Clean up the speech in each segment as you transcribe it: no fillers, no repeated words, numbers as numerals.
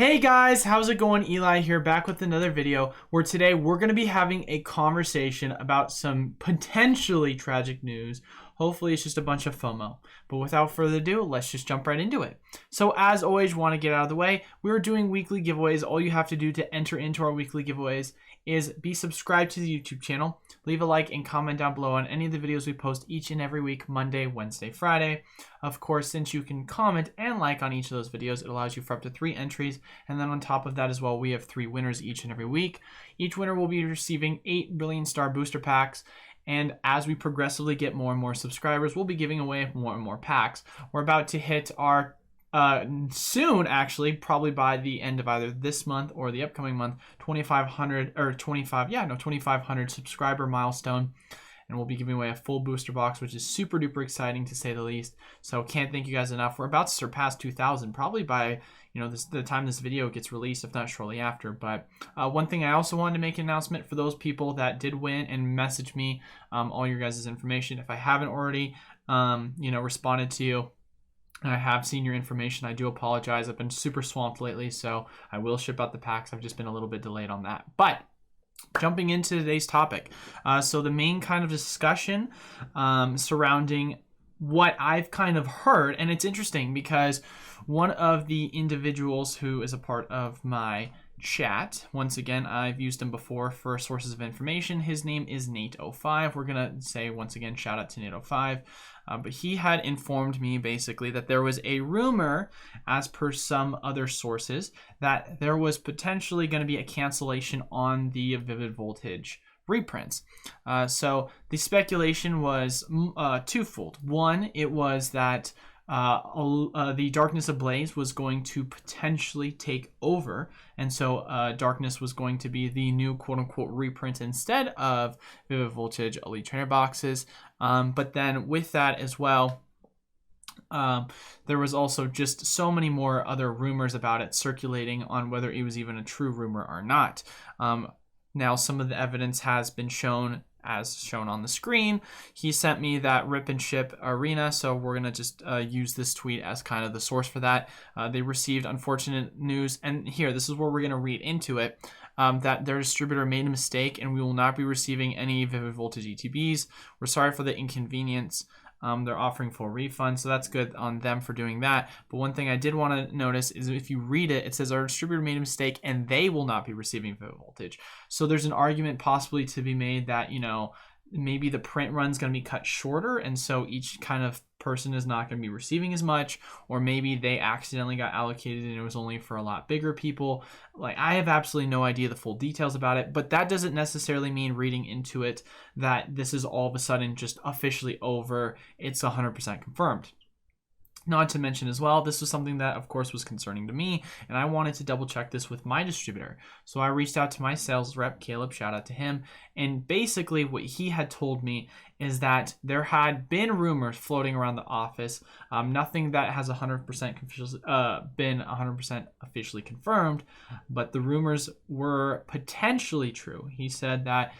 Hey guys, how's it going? Eli here, back with another video where today we're going to be having a conversation about some potentially tragic news. Hopefully it's just a bunch of FOMO. But without further ado, let's just jump right into it. So as always, want to get out of the way, we're doing weekly giveaways. All you have to do to enter into our weekly giveaways is be subscribed to the YouTube channel, leave a like and comment down below on any of the videos we post each and every week, Monday, Wednesday, Friday. Of course, since you can comment and like on each of those videos, it allows you for up to 3 entries. And then on top of that as well, we have 3 winners each and every week. Each winner will be receiving 8 billion star booster packs. And as we progressively get more and more subscribers, we'll be giving away more and more packs. We're about to hit our soon, actually, probably by the end of either this month or the upcoming month, 2,500 subscriber milestone. And we'll be giving away a full booster box, which is super duper exciting to say the least. So can't thank you guys enough. We're about to surpass 2,000 probably by the time this video gets released, if not shortly after. But one thing I also wanted to make an announcement for those people that did win and message me all your guys' information. If I haven't already responded to you, I have seen your information. I do apologize. I've been super swamped lately, so I will ship out the packs. I've just been a little bit delayed on that. But jumping into today's topic. So the main kind of discussion surrounding what I've kind of heard, and it's interesting because one of the individuals who is a part of my chat, once again, I've used him before for sources of information. His name is Nate05. We're going to say once again, shout out to Nate05. But he had informed me basically that there was a rumor, as per some other sources, that there was potentially going to be a cancellation on the Vivid Voltage reprints. So the speculation was twofold. One, it was that the Darkness Ablaze was going to potentially take over, and so Darkness was going to be the new quote-unquote reprint instead of Vivid Voltage Elite Trainer boxes. But then with that as well, there was also just so many more other rumors about it circulating on whether it was even a true rumor or not. Now some of the evidence has been shown, as shown on the screen. He sent me that rip and ship arena, so we're gonna just use this tweet as kind of the source for that. They received unfortunate news, and here, this is where we're gonna read into it, that their distributor made a mistake and we will not be receiving any Vivid Voltage ETBs. We're sorry for the inconvenience. They're offering full refund, so that's good on them for doing that. But one thing I did want to notice is if you read it, it says our distributor made a mistake and they will not be receiving Vivid Voltage. So there's an argument possibly to be made that, maybe the print run's going to be cut shorter, and so each kind of person is not going to be receiving as much, or maybe they accidentally got allocated and it was only for a lot bigger people. Like, I have absolutely no idea the full details about it, but that doesn't necessarily mean reading into it that this is all of a sudden just officially over. It's 100% confirmed. Not to mention as well, this was something that of course was concerning to me, and I wanted to double check this with my distributor. So I reached out to my sales rep, Caleb, shout out to him, and basically what he had told me is that there had been rumors floating around the office, nothing that has 100% been 100% officially confirmed, but the rumors were potentially true. He said that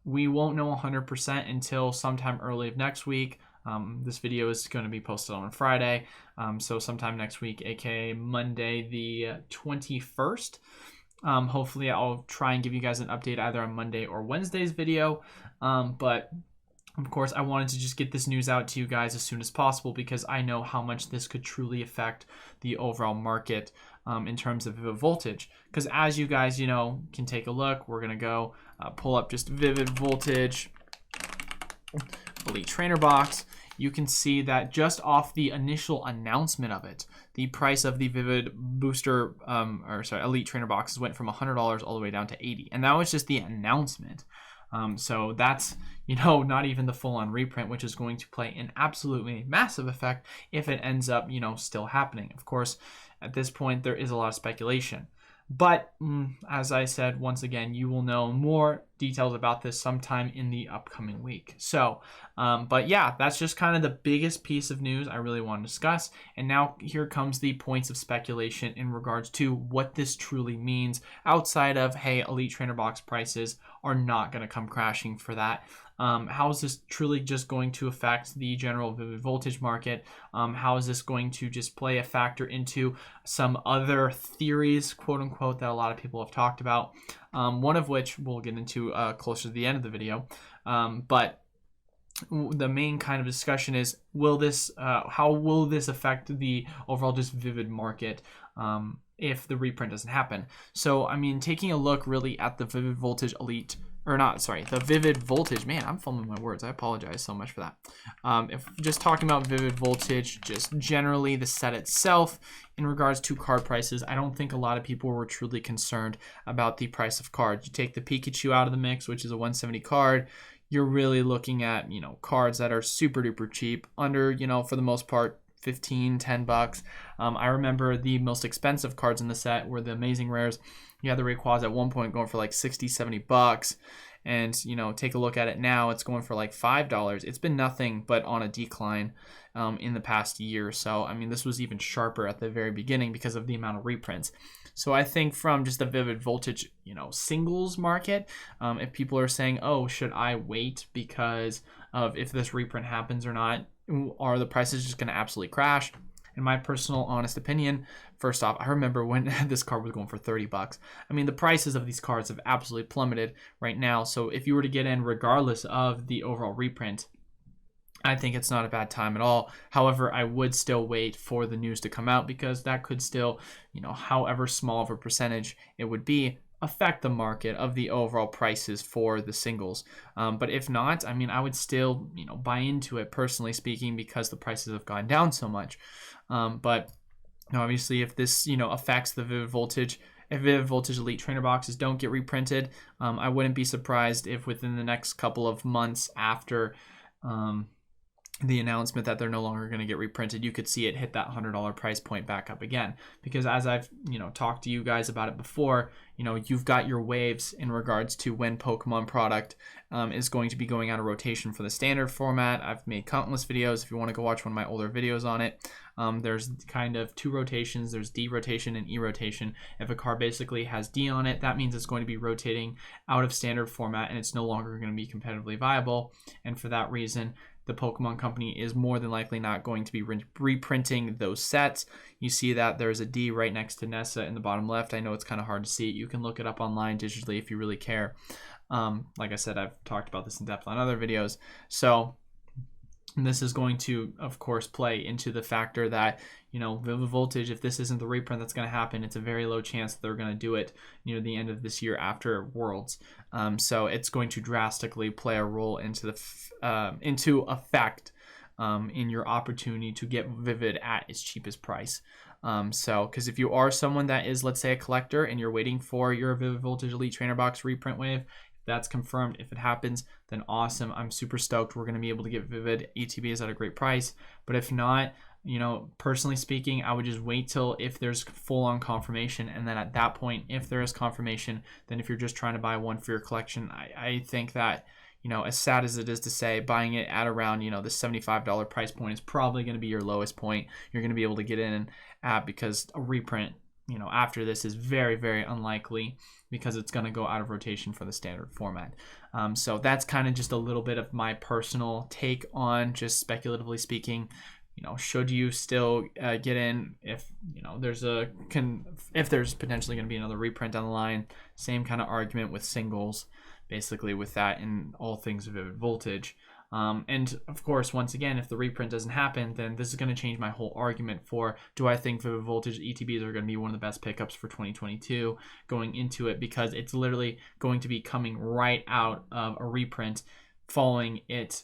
we won't know 100% until sometime early of next week. This video is going to be posted on Friday, so sometime next week, aka Monday the 21st. Hopefully I'll try and give you guys an update either on Monday or Wednesday's video, but of course I wanted to just get this news out to you guys as soon as possible because I know how much this could truly affect the overall market in terms of Vivid Voltage. Because as you guys can take a look, we're going to go pull up just Vivid Voltage Elite Trainer box. You can see that just off the initial announcement of it, the price of the Vivid Booster, Elite Trainer boxes went from $100 all the way down to $80, and that was just the announcement. So that's not even the full-on reprint, which is going to play an absolutely massive effect if it ends up still happening. Of course, at this point there is a lot of speculation. But as I said, once again, you will know more details about this sometime in the upcoming week. So, but yeah, that's just kind of the biggest piece of news I really want to discuss. And now here comes the points of speculation in regards to what this truly means outside of, hey, Elite Trainer box prices are not going to come crashing for that. How is this truly just going to affect the general Vivid Voltage market? How is this going to just play a factor into some other theories, quote unquote, that a lot of people have talked about? One of which we'll get into closer to the end of the video. But the main kind of discussion is, how will this affect the overall just Vivid market if the reprint doesn't happen? So, I mean, taking a look really at the Vivid Voltage Elite, or not, sorry, the Vivid Voltage, man, I'm fumbling my words. I apologize so much for that. If just talking about Vivid Voltage, just generally the set itself, in regards to card prices, I don't think a lot of people were truly concerned about the price of cards. You take the Pikachu out of the mix, which is a 170 card, you're really looking at, cards that are super duper cheap, under, for the most part, 15, 10 bucks. I remember the most expensive cards in the set were the Amazing Rares. You had the Rayquaza at one point going for like 60, 70 bucks. And, take a look at it now, it's going for like $5. It's been nothing but on a decline in the past year. So, I mean, this was even sharper at the very beginning because of the amount of reprints. So I think from just the Vivid Voltage, singles market, if people are saying, oh, should I wait because of if this reprint happens or not, are the prices just going to absolutely crash? In my personal honest opinion, first off, I remember when this card was going for 30 bucks. I mean, the prices of these cards have absolutely plummeted right now. So if you were to get in regardless of the overall reprint, I think it's not a bad time at all. However, I would still wait for the news to come out, because that could still, however small of a percentage it would be, affect the market of the overall prices for the singles. But if not, I mean, I would still, buy into it, personally speaking, because the prices have gone down so much. But obviously, if this, affects the Vivid Voltage, if Vivid Voltage Elite Trainer boxes don't get reprinted, I wouldn't be surprised if within the next couple of months after the announcement that they're no longer going to get reprinted, you could see it hit that $100 price point back up again. Because as I've, talked to you guys about it before, you've got your waves in regards to when Pokemon product is going to be going out of rotation for the standard format. I've made countless videos. If you want to go watch one of my older videos on it, there's kind of two rotations. There's D rotation and E rotation. If a card basically has D on it, that means it's going to be rotating out of standard format and it's no longer going to be competitively viable. And for that reason, the Pokemon company is more than likely not going to be reprinting those sets. You see that there's a D right next to Nessa in the bottom left. I know it's kind of hard to see. You can look it up online digitally if you really care. Like I said, I've talked about this in depth on other videos. So this is going to, of course, play into the factor that, Vivid Voltage, if this isn't the reprint that's going to happen, it's a very low chance that they're going to do it near the end of this year after Worlds. So it's going to drastically play a role into into effect in your opportunity to get Vivid at its cheapest price. Because if you are someone that is, let's say, a collector and you're waiting for your Vivid Voltage Elite Trainer Box reprint wave, that's confirmed. If it happens, then awesome. I'm super stoked. We're going to be able to get Vivid. ETB is at a great price. But if not, personally speaking, I would just wait till if there's full-on confirmation. And then at that point, if there is confirmation, then if you're just trying to buy one for your collection, I think that, as sad as it is to say, buying it at around, the $75 price point is probably going to be your lowest point you're going to be able to get in at, because a reprint, after this is very, very unlikely, because it's going to go out of rotation for the standard format. So that's kind of just a little bit of my personal take on, just speculatively speaking, should you still get in if, if there's potentially going to be another reprint down the line. Same kind of argument with singles, basically, with that in all things Vivid Voltage. And of course, once again, if the reprint doesn't happen, then this is going to change my whole argument for, do I think Vivid Voltage ETBs are going to be one of the best pickups for 2022 going into it, because it's literally going to be coming right out of a reprint following it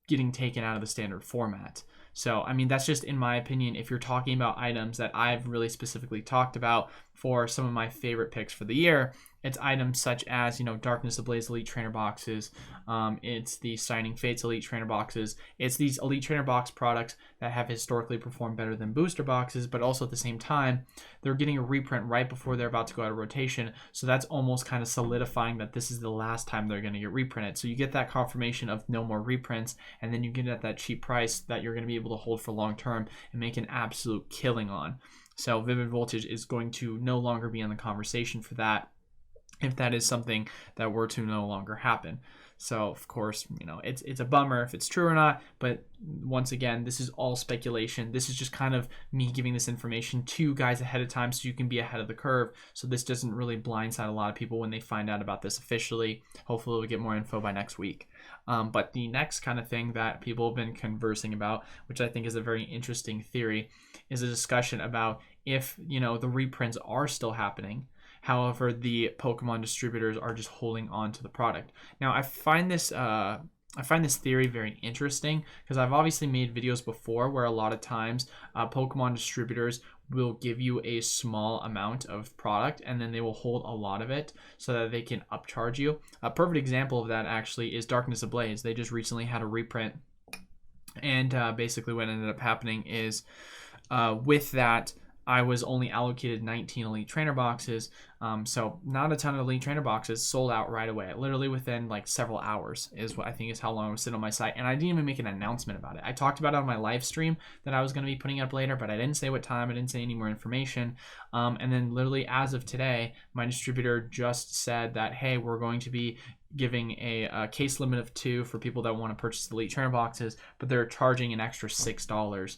getting taken out of the standard format. So, I mean, that's just in my opinion. If you're talking about items that I've really specifically talked about for some of my favorite picks for the year, it's items such as, Darkness Ablaze Elite Trainer boxes. It's the Signing Fates Elite Trainer boxes. It's these Elite Trainer box products that have historically performed better than booster boxes, but also at the same time, they're getting a reprint right before they're about to go out of rotation. So that's almost kind of solidifying that this is the last time they're going to get reprinted. So you get that confirmation of no more reprints, and then you get it at that cheap price that you're going to be able to hold for long term and make an absolute killing on. So Vivid Voltage is going to no longer be in the conversation for that, if that is something that were to no longer happen. So of course, it's a bummer if it's true or not, but once again, this is all speculation. This is just kind of me giving this information to you guys ahead of time so you can be ahead of the curve. So this doesn't really blindside a lot of people when they find out about this officially. Hopefully we'll get more info by next week. But the next kind of thing that people have been conversing about, which I think is a very interesting theory, is a discussion about if, the reprints are still happening. However, the Pokemon distributors are just holding on to the product. Now, I find this theory very interesting because I've obviously made videos before where a lot of times Pokemon distributors will give you a small amount of product and then they will hold a lot of it so that they can upcharge you. A perfect example of that actually is Darkness Ablaze. They just recently had a reprint, and basically what ended up happening is with that, I was only allocated 19 Elite Trainer boxes, so not a ton of Elite Trainer boxes, sold out right away. Literally within like several hours is what I think is how long I was sitting on my site, and I didn't even make an announcement about it. I talked about it on my live stream that I was going to be putting up later, but I didn't say what time, I didn't say any more information, and then literally as of today, my distributor just said that, hey, we're going to be giving a case limit of 2 for people that want to purchase the Elite Trainer boxes, but they're charging an extra $6.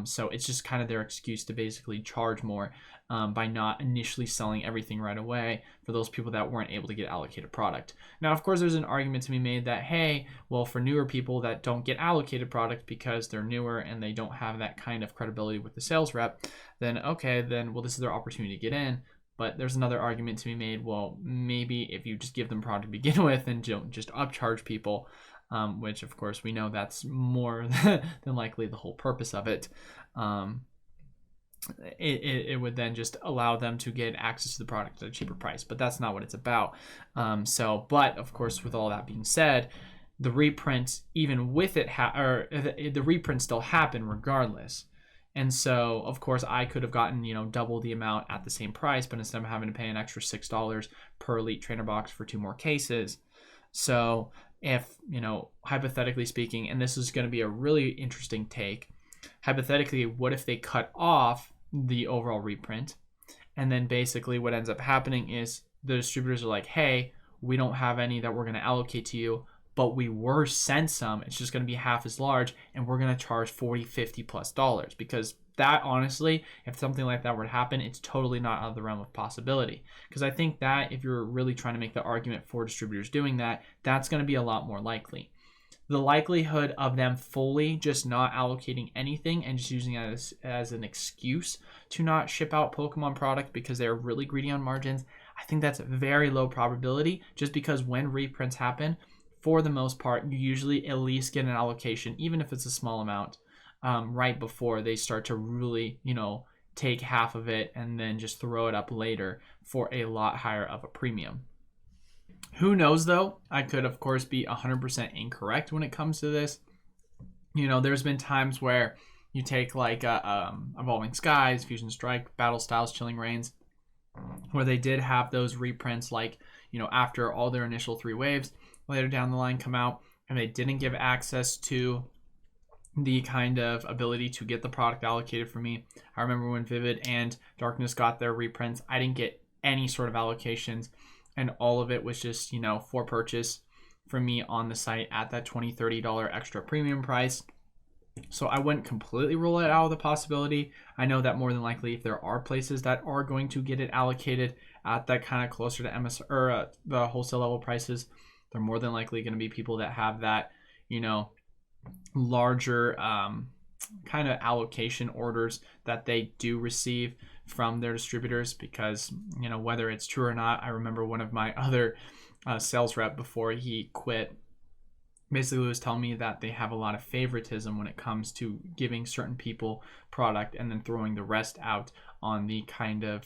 So it's just kind of their excuse to basically charge more by not initially selling everything right away for those people that weren't able to get allocated product. Now, of course, there's an argument to be made that, hey, well, for newer people that don't get allocated product because they're newer and they don't have that kind of credibility with the sales rep, then okay, then, well, this is their opportunity to get in. But there's another argument to be made. Well, maybe if you just give them product to begin with and don't just upcharge people, which of course we know that's more than likely the whole purpose of it. It would then just allow them to get access to the product at a cheaper price, but that's not what it's about. But of course, with all that being said, the reprint, even with it, the reprint still happen regardless. And so, of course, I could have gotten, double the amount at the same price, but instead of having to pay an extra $6 per Elite Trainer box for 2 more cases. So if, hypothetically speaking, and this is going to be a really interesting take, hypothetically, what if they cut off the overall reprint? And then basically what ends up happening is the distributors are like, hey, we don't have any that we're going to allocate to you, but we were sent some. It's just going to be half as large, and we're going to charge $40, $50 plus dollars, because that, honestly, if something like that were to happen, it's totally not out of the realm of possibility. Because I think that if you're really trying to make the argument for distributors doing that, that's going to be a lot more likely. The likelihood of them fully just not allocating anything and just using it as an excuse to not ship out Pokemon product because they're really greedy on margins, I think that's a very low probability, just because when reprints happen, for the most part, you usually at least get an allocation, even if it's a small amount, right before they start to really, take half of it and then just throw it up later for a lot higher of a premium. Who knows, though? I could, of course, be 100% incorrect when it comes to this. There's been times where you take like Evolving Skies, Fusion Strike, Battle Styles, Chilling Reigns, where they did have those reprints like, after all their initial 3 waves, later down the line come out, and they didn't give access to the kind of ability to get the product allocated for me. I remember when Vivid and Darkness got their reprints, I didn't get any sort of allocations, and all of it was just, for purchase for me on the site at that $20, $30 extra premium price. So I wouldn't completely rule it out of the possibility. I know that more than likely, if there are places that are going to get it allocated at that kind of closer to the wholesale level prices, they're more than likely going to be people that have that, larger kind of allocation orders that they do receive from their distributors, because, whether it's true or not, I remember one of my other sales rep before he quit basically was telling me that they have a lot of favoritism when it comes to giving certain people product and then throwing the rest out on the kind of,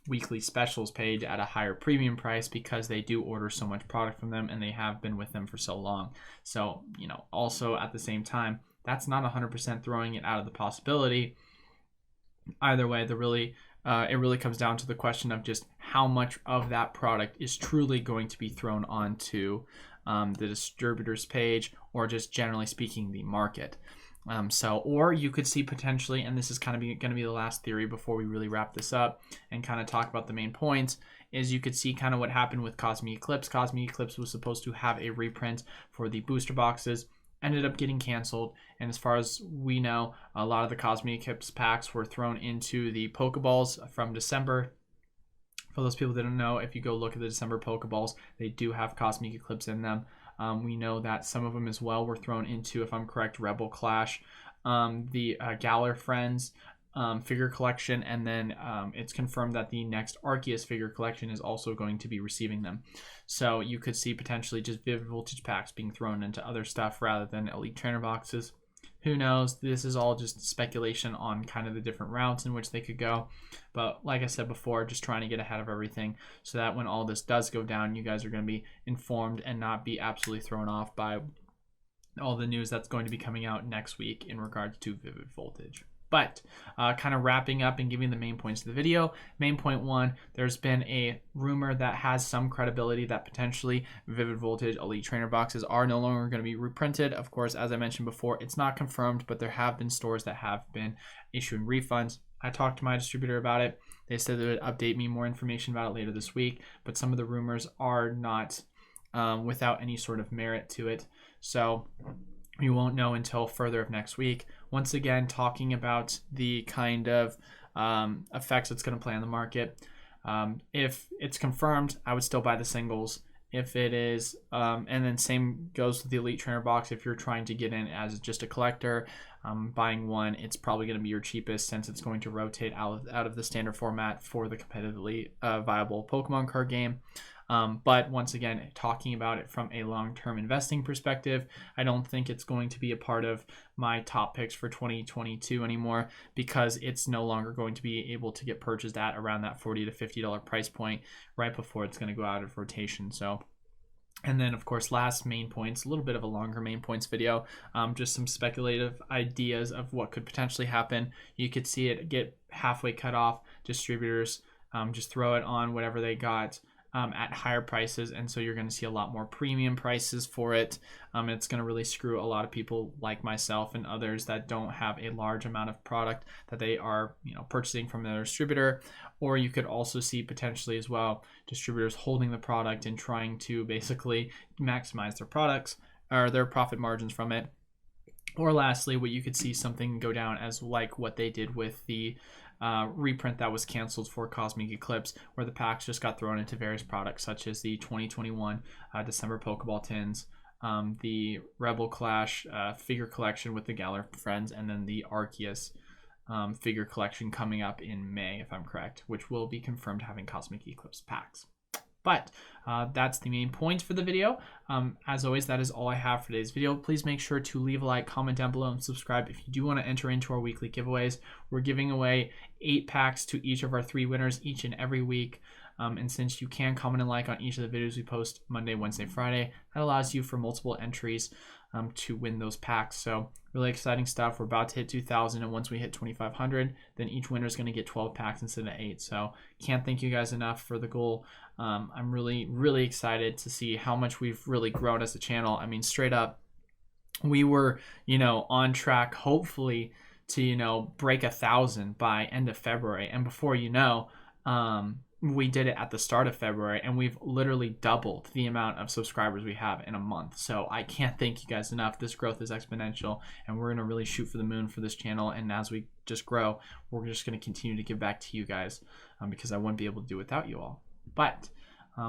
weekly specials page at a higher premium price, because they do order so much product from them and they have been with them for so long. So, also at the same time, that's not 100% throwing it out of the possibility. Either way, it really comes down to the question of just how much of that product is truly going to be thrown onto the distributors page, or just generally speaking, the market. Or you could see potentially, and this is kind of going to be the last theory before we really wrap this up and kind of talk about the main points, is you could see kind of what happened with Cosmic Eclipse. Cosmic Eclipse was supposed to have a reprint for the booster boxes, ended up getting canceled, and as far as we know, a lot of the Cosmic Eclipse packs were thrown into the Pokeballs from December. For those people that don't know, if you go look at the December Pokeballs, they do have Cosmic Eclipse in them. We know that some of them as well were thrown into, if I'm correct, Rebel Clash, the Galar Friends figure collection, and then it's confirmed that the next Arceus figure collection is also going to be receiving them. So you could see potentially just Vivid Voltage packs being thrown into other stuff rather than Elite Trainer boxes. Who knows? This is all just speculation on kind of the different routes in which they could go. But like I said before, just trying to get ahead of everything so that when all this does go down, you guys are going to be informed and not be absolutely thrown off by all the news that's going to be coming out next week in regards to Vivid Voltage. But kind of wrapping up and giving the main points of the video. Main point 1, there's been a rumor that has some credibility that potentially Vivid Voltage Elite Trainer boxes are no longer going to be reprinted. Of course, as I mentioned before, it's not confirmed, but there have been stores that have been issuing refunds. I talked to my distributor about it. They said they would update me more information about it later this week, but some of the rumors are not without any sort of merit to it. So we won't know until further of next week. Once again, talking about the kind of effects it's going to play on the market. If it's confirmed, I would still buy the singles. If it is, and then same goes with the Elite Trainer box. If you're trying to get in as just a collector, buying one, it's probably going to be your cheapest since it's going to rotate out of the standard format for the competitively viable Pokemon card game. But once again, talking about it from a long-term investing perspective, I don't think it's going to be a part of my top picks for 2022 anymore because it's no longer going to be able to get purchased at around that $40 to $50 price point right before it's going to go out of rotation. So, and then of course, last main points, a little bit of a longer main points video, just some speculative ideas of what could potentially happen. You could see it get halfway cut off. Distributors just throw it on whatever they got at higher prices, and so you're going to see a lot more premium prices for it. It's going to really screw a lot of people like myself and others that don't have a large amount of product that they are, purchasing from their distributor. Or you could also see potentially as well distributors holding the product and trying to basically maximize their products or their profit margins from it. Or lastly, what you could see something go down as like what they did with the reprint that was canceled for Cosmic Eclipse, where the packs just got thrown into various products such as the 2021 December Pokeball tins, the Rebel Clash figure collection with the Galar Friends, and then the Arceus figure collection coming up in May, if I'm correct, which will be confirmed having Cosmic Eclipse packs. But that's the main points for the video. As always, that is all I have for today's video. Please make sure to leave a like, comment down below, and subscribe if you do want to enter into our weekly giveaways. We're giving away 8 packs to each of our 3 winners each and every week. And since you can comment and like on each of the videos we post Monday, Wednesday, Friday, that allows you for multiple entries to win those packs. So really exciting stuff. We're about to hit 2,000, and once we hit 2,500, then each winner is going to get 12 packs instead of 8. So can't thank you guys enough for the goal. I'm really, really excited to see how much we've really grown as a channel. I mean, straight up, we were, on track, hopefully, to, break 1,000 by end of February. And before you know, we did it at the start of February, and we've literally doubled the amount of subscribers we have in a month. So I can't thank you guys enough. This growth is exponential, and we're going to really shoot for the moon for this channel. And as we just grow, we're just going to continue to give back to you guys because I wouldn't be able to do it without you all. But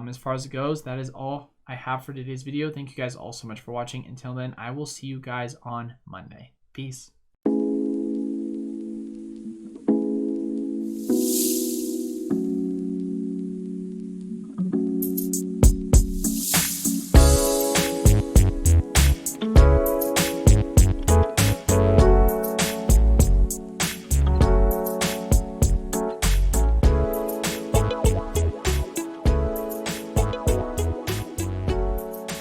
as far as it goes, that is all I have for today's video. Thank you guys all so much for watching. Until then, I will see you guys on Monday. Peace.